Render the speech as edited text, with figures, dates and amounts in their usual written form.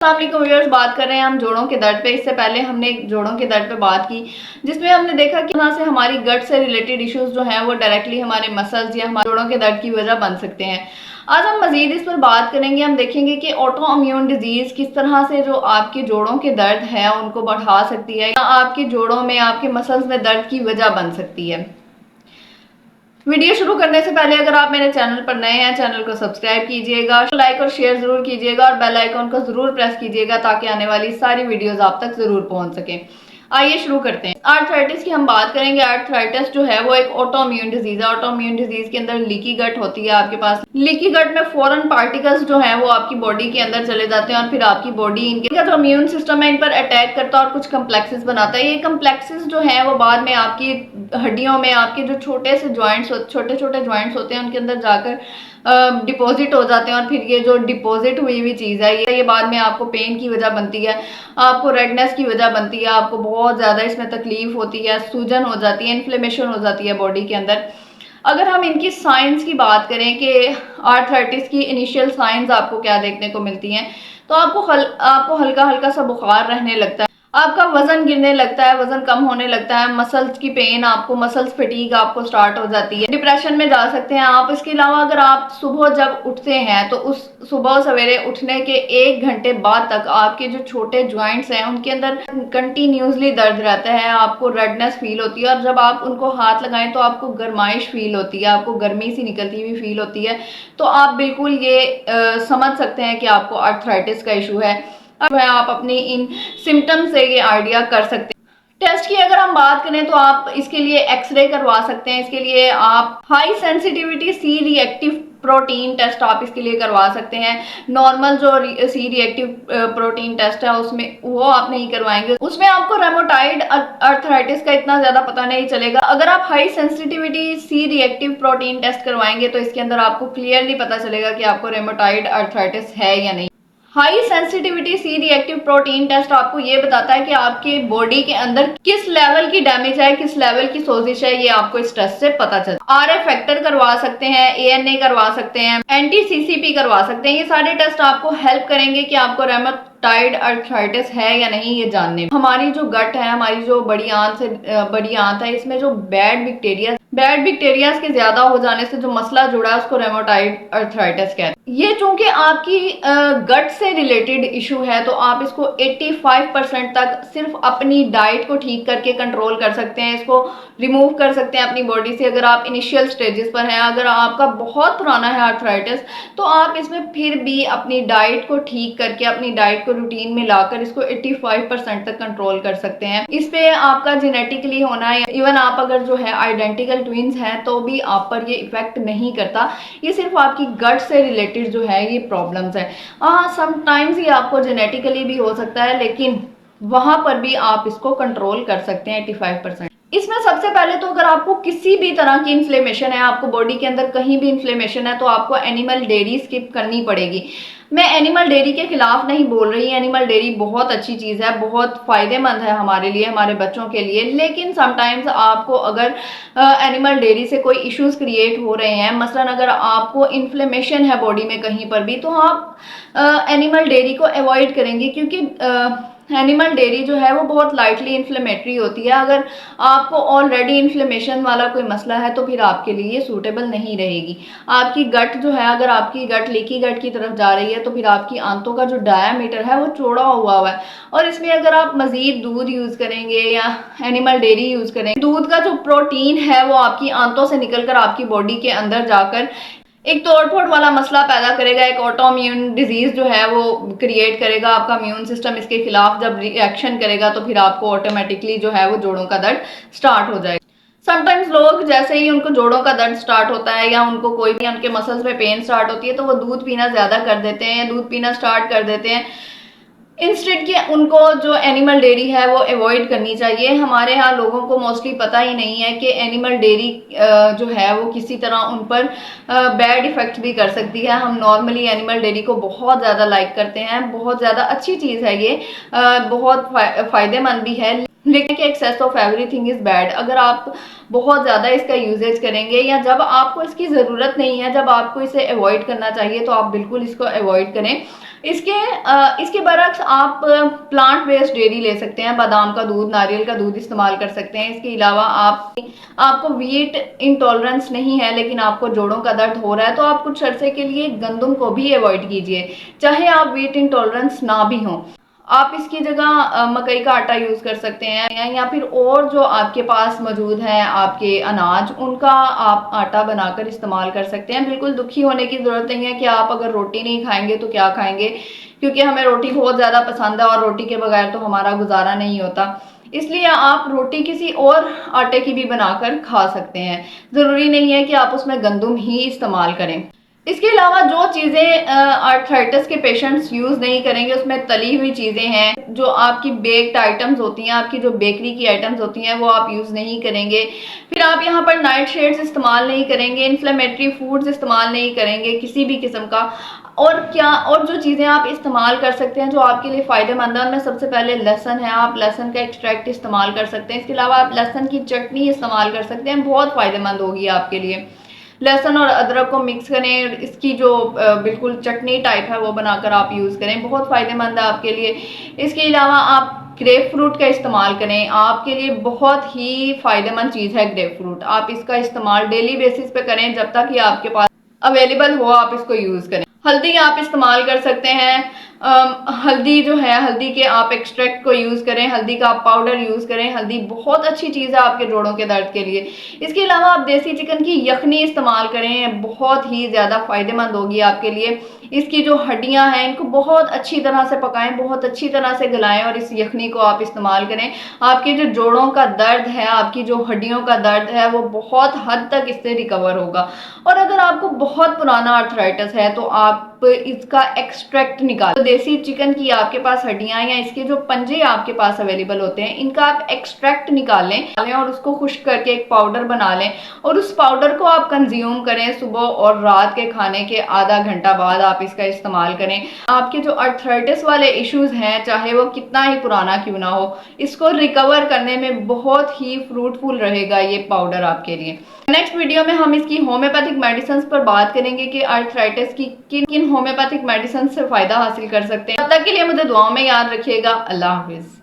अस्सलाम व्यूअर्स, बात कर रहे हैं हम जोड़ों के दर्द पे। इससे पहले हमने जोड़ों के दर्द पे बात की जिसमें हमने देखा कि यहाँ से हमारी गट से रिलेटेड इश्यूज जो हैं वो डायरेक्टली हमारे मसल्स या हमारे जोड़ों के दर्द की वजह बन सकते हैं। आज हम मजीद इस पर बात करेंगे। हम देखेंगे कि ऑटो इम्यून डिजीज किस तरह से जो आपके जोड़ों के दर्द है उनको बढ़ा सकती है या आपके जोड़ों में आपके मसल्स में दर्द की वजह बन सकती है। वीडियो शुरू करने से पहले अगर आप मेरे चैनल पर नए हैं, चैनल को सब्सक्राइब कीजिएगा, लाइक और शेयर जरूर कीजिएगा और बेल आइकन को जरूर प्रेस कीजिएगा ताकि आने वाली सारी वीडियोस आप तक जरूर पहुंच सके। आइए शुरू करते हैं। आर्थराइटिस की हम बात करेंगे। आर्थराइटिस जो है वो एक ऑटो इम्यून डिजीज है। ऑटो इम्यून डिजीज के अंदर लीकी गट होती है आपके पास। लीकी गट में फॉरेन पार्टिकल्स जो है वो आपकी बॉडी के अंदर चले जाते हैं और फिर आपकी बॉडी इनका जो इम्यून सिस्टम है इन पर अटैक करता है और कुछ कम्प्लेक्सेस बनाता है। ये कम्प्लेक्सेस जो है वो बाद में आपकी हड्डियों में आपके जो छोटे से छोटे छोटे ज्वाइंट्स होते हैं उनके अंदर जाकर डिपॉजिट हो जाते हैं और फिर ये जो डिपॉजिट हुई हुई चीज़ है ये बाद में आपको पेन की वजह बनती है, आपको रेडनेस की वजह बनती है, आपको बहुत ज़्यादा इसमें तकलीफ होती है, सूजन हो जाती है, इन्फ्लेमेशन हो जाती है बॉडी के अंदर। अगर हम इनकी साइंस की बात करें कि आर्थराइटिस की इनिशियल साइंस आपको क्या देखने को मिलती हैं, तो आपको हल्का हल्का सा बुखार रहने लगता है, आपका वजन गिरने लगता है, वजन कम होने लगता है, मसल्स की पेन, आपको मसल्स फटीग आपको स्टार्ट हो जाती है, डिप्रेशन में जा सकते हैं आप। इसके अलावा अगर आप सुबह जब उठते हैं तो उस सुबह सवेरे उठने के 1 घंटे बाद तक आपके जो छोटे ज्वाइंट्स हैं उनके अंदर कंटिन्यूसली दर्द रहता है, आपको रेडनेस फील होती है और जब आप उनको हाथ लगाएं तो आपको गर्माइश फील होती है, आपको गर्मी सी निकलती हुई फील होती है। तो आप बिल्कुल ये समझ सकते हैं कि आपको आर्थराइटिस का इशू है। अब आप अपनी इन सिम्टम से ये आइडिया कर सकते हैं। टेस्ट की अगर हम बात करें तो आप इसके लिए एक्सरे करवा सकते हैं। इसके लिए आप high sensitivity C reactive protein test आप इसके लिए करवा सकते हैं। नॉर्मल जो सी रिएक्टिव प्रोटीन टेस्ट है उसमें वो आप नहीं करवाएंगे, उसमें आपको रेमोटाइड आर्थराइटिस का इतना ज्यादा पता नहीं चलेगा। अगर आप high sensitivity C reactive protein test करवाएंगे तो इसके अंदर आपको क्लियरली पता चलेगा कि आपको रेमोटाइड आर्थराइटिस है या नहीं। High sensitivity C reactive protein test आपको ये बताता है कि आपके बॉडी के अंदर किस लेवल की डैमेज है, किस लेवल की सोजिश है, ये आपको इस टेस्ट से पता चलता है। आरएफ फैक्टर करवा सकते हैं, एएनए करवा सकते हैं, एंटी सीसीपी करवा सकते हैं। ये सारे टेस्ट आपको हेल्प करेंगे कि आपको रेमोटाइड आर्थराइटिस है या नहीं ये जानने में। हमारी जो गट है, हमारी जो बड़ी आंत है, इसमें जो बैड बैक्टीरिया के ज्यादा हो जाने से जो मसला जुड़ा है उसको रेमोटाइड आर्थराइटिस कहते हैं। ये चूंकि आपकी गट से रिलेटेड इशू है तो आप इसको 85% तक सिर्फ अपनी डाइट को ठीक करके कंट्रोल कर सकते हैं, इसको रिमूव कर सकते हैं अपनी बॉडी से। अगर आप इनिशियल स्टेजेस पर हैं, अगर आपका बहुत पुराना है आर्थराइटिस, तो आप इसमें फिर भी अपनी डाइट को ठीक करके, अपनी डाइट को रूटीन में लाकर इसको 85% तक कंट्रोल कर सकते हैं। इस पे आपका जेनेटिकली होना है, इवन आप अगर जो है आइडेंटिकल ट्विंस हैं तो भी आप पर ये इफेक्ट नहीं करता। ये सिर्फ आपकी गट से रिलेटेड जो है ये प्रॉब्लम्स है। हाँ, समटाइम्स ये आपको जेनेटिकली भी हो सकता है, लेकिन वहां पर भी आप इसको कंट्रोल कर सकते हैं 85%। इसमें सबसे पहले तो अगर आपको किसी भी तरह की इन्फ्लेमेशन है, आपको बॉडी के अंदर कहीं भी इन्फ्लेमेशन है, तो आपको एनिमल डेयरी स्किप करनी पड़ेगी। मैं एनिमल डेयरी के खिलाफ नहीं बोल रही। एनिमल डेयरी बहुत अच्छी चीज़ है, बहुत फायदेमंद है हमारे लिए, हमारे बच्चों के लिए। लेकिन समटाइम्स आपको अगर एनिमल डेयरी से कोई इश्यूज क्रिएट हो रहे हैं, मसलन अगर आपको इन्फ्लेमेशन है बॉडी में कहीं पर भी, तो आप एनिमल डेयरी को अवॉइड करेंगे क्योंकि एनिमल डेयरी जो है वो बहुत लाइटली इन्फ्लेमेटरी होती है। अगर आपको ऑलरेडी इन्फ्लेमेशन वाला कोई मसला है तो फिर आपके लिए ये सूटेबल नहीं रहेगी। आपकी गट जो है, अगर आपकी गट लीकी गट की तरफ जा रही है तो फिर आपकी आंतों का जो डायामीटर है वो चौड़ा हुआ है और इसमें अगर आप मजीद दूध यूज करेंगे या एनिमल डेयरी यूज करेंगे, दूध का जो प्रोटीन है वो आपकी आंतों से निकलकर आपकी बॉडी के अंदर जाकर एक तोड़ फोड़ वाला मसला पैदा करेगा, एक ऑटो इम्यून डिजीज जो है वो क्रिएट करेगा। आपका इम्यून सिस्टम इसके खिलाफ जब रिएक्शन करेगा तो फिर आपको ऑटोमेटिकली जो है वो जोड़ों का दर्द स्टार्ट हो जाएगा। समटाइम्स लोग जैसे ही उनको जोड़ों का दर्द स्टार्ट होता है या उनको कोई भी उनके मसल्स में पेन स्टार्ट होती है तो वो दूध पीना ज्यादा कर देते हैं या दूध पीना स्टार्ट कर देते हैं। इंस्टेड कि उनको जो एनिमल डेयरी है वो अवॉइड करनी चाहिए। हमारे यहाँ लोगों को मोस्टली पता ही नहीं है कि एनिमल डेयरी जो है वो किसी तरह उन पर बैड इफेक्ट भी कर सकती है। हम नॉर्मली एनिमल डेयरी को बहुत ज़्यादा लाइक करते हैं, बहुत ज़्यादा अच्छी चीज़ है ये, बहुत फ़ायदेमंद भी है, लेकिन कि excess of everything is bad. अगर आप बहुत ज़्यादा इसका यूजेज करेंगे या जब आपको इसकी ज़रूरत नहीं है, जब आपको इसे अवॉइड करना चाहिए तो आप बिल्कुल इसको अवॉइड करें। इसके बरक्स आप प्लांट बेस्ड डेयरी ले सकते हैं, बादाम का दूध, नारियल का दूध इस्तेमाल कर सकते हैं। इसके अलावा आपको वीट इंटॉलरेंस नहीं है लेकिन आपको जोड़ों का दर्द हो रहा है, तो आप कुछ अरसे के लिए गंदम को भी अवॉइड कीजिए, चाहे आप वीट इंटॉलरेंस ना भी हो। आप इसकी जगह मकई का आटा यूज कर सकते हैं, या फिर और जो आपके पास मौजूद है आपके अनाज, उनका आप आटा बनाकर इस्तेमाल कर सकते हैं। बिल्कुल दुखी होने की जरूरत नहीं है कि आप अगर रोटी नहीं खाएंगे तो क्या खाएंगे, क्योंकि हमें रोटी बहुत ज्यादा पसंद है और रोटी के बगैर तो हमारा गुजारा नहीं होता। इसलिए आप रोटी किसी और आटे की भी बनाकर खा सकते हैं, जरूरी नहीं है कि आप उसमें गंदम ही इस्तेमाल करें। इसके अलावा जो चीज़ें आर्थराइटिस के पेशेंट्स यूज़ नहीं करेंगे, उसमें तली हुई चीज़ें हैं, जो आपकी बेक्ड आइटम्स होती हैं, आपकी जो बेकरी की आइटम्स होती हैं, वो आप यूज़ नहीं करेंगे। फिर आप यहाँ पर नाइट शेड्स इस्तेमाल नहीं करेंगे, इन्फ्लेमेटरी फूड्स इस्तेमाल नहीं करेंगे किसी भी किस्म का। और जो चीज़ें आप इस्तेमाल कर सकते हैं जो आपके लिए फ़ायदेमंद है, उनमें सबसे पहले लहसन है। आप लहसन का एक्सट्रैक्ट इस्तेमाल कर सकते हैं। इसके अलावा आप लहसन की चटनी इस्तेमाल कर सकते हैं, बहुत फ़ायदेमंद होगी आपके लिए। लहसुन और अदरक को मिक्स करें, इसकी जो बिल्कुल चटनी टाइप है वो बनाकर आप यूज़ करें, बहुत फ़ायदेमंद है आपके लिए। इसके अलावा आप ग्रेप फ्रूट का इस्तेमाल करें, आपके लिए बहुत ही फ़ायदेमंद चीज़ है ग्रेप फ्रूट। आप इसका इस्तेमाल डेली बेसिस पे करें, जब तक ये आपके पास अवेलेबल हो आप इसको यूज़ करें। हल्दी आप इस्तेमाल कर सकते हैं। हल्दी जो है, हल्दी के आप एक्सट्रैक्ट को यूज़ करें, हल्दी का आप पाउडर यूज़ करें। हल्दी बहुत अच्छी चीज़ है आपके जोड़ों के दर्द के लिए। इसके अलावा आप देसी चिकन की यखनी इस्तेमाल करें, बहुत ही ज़्यादा फ़ायदेमंद होगी आपके लिए। इसकी जो हड्डियां हैं इनको बहुत अच्छी तरह से पकाएं, बहुत अच्छी तरह से गलाएं और इस यखनी को आप इस्तेमाल करें। आपके जो जोड़ों का दर्द है, आपकी जो हड्डियों का दर्द है, वो बहुत हद तक इससे रिकवर होगा। और अगर आपको बहुत पुराना आर्थराइटिस है तो आप इसका एक्सट्रैक्ट निकाल, तो देसी चिकन की आपके पास हड्डियां या इसके जो पंजे आपके पास अवेलेबल होते हैं, इनका आप एक्सट्रैक्ट निकाल लें और उसको खुश्क करके एक पाउडर बना लें और उस पाउडर को आप कंज्यूम करें। सुबह और रात के खाने के आधा घंटा बाद आप इसका इस्तेमाल करें। आपके जो आर्थराइटिस वाले इश्यूज हैं, चाहे वो कितना ही पुराना क्यों ना हो, इसको रिकवर करने में बहुत ही फ्रूटफुल रहेगा ये पाउडर आपके लिए। नेक्स्ट वीडियो में हम इसकी होम्योपैथिक मेडिसिन पर बात करेंगे कि आर्थराइटिस की किन किन होम्योपैथिक मेडिसिन से फायदा हासिल कर सकते हैं। तब तक के लिए मुझे दुआओं में याद रखिएगा। अल्लाह हाफिज।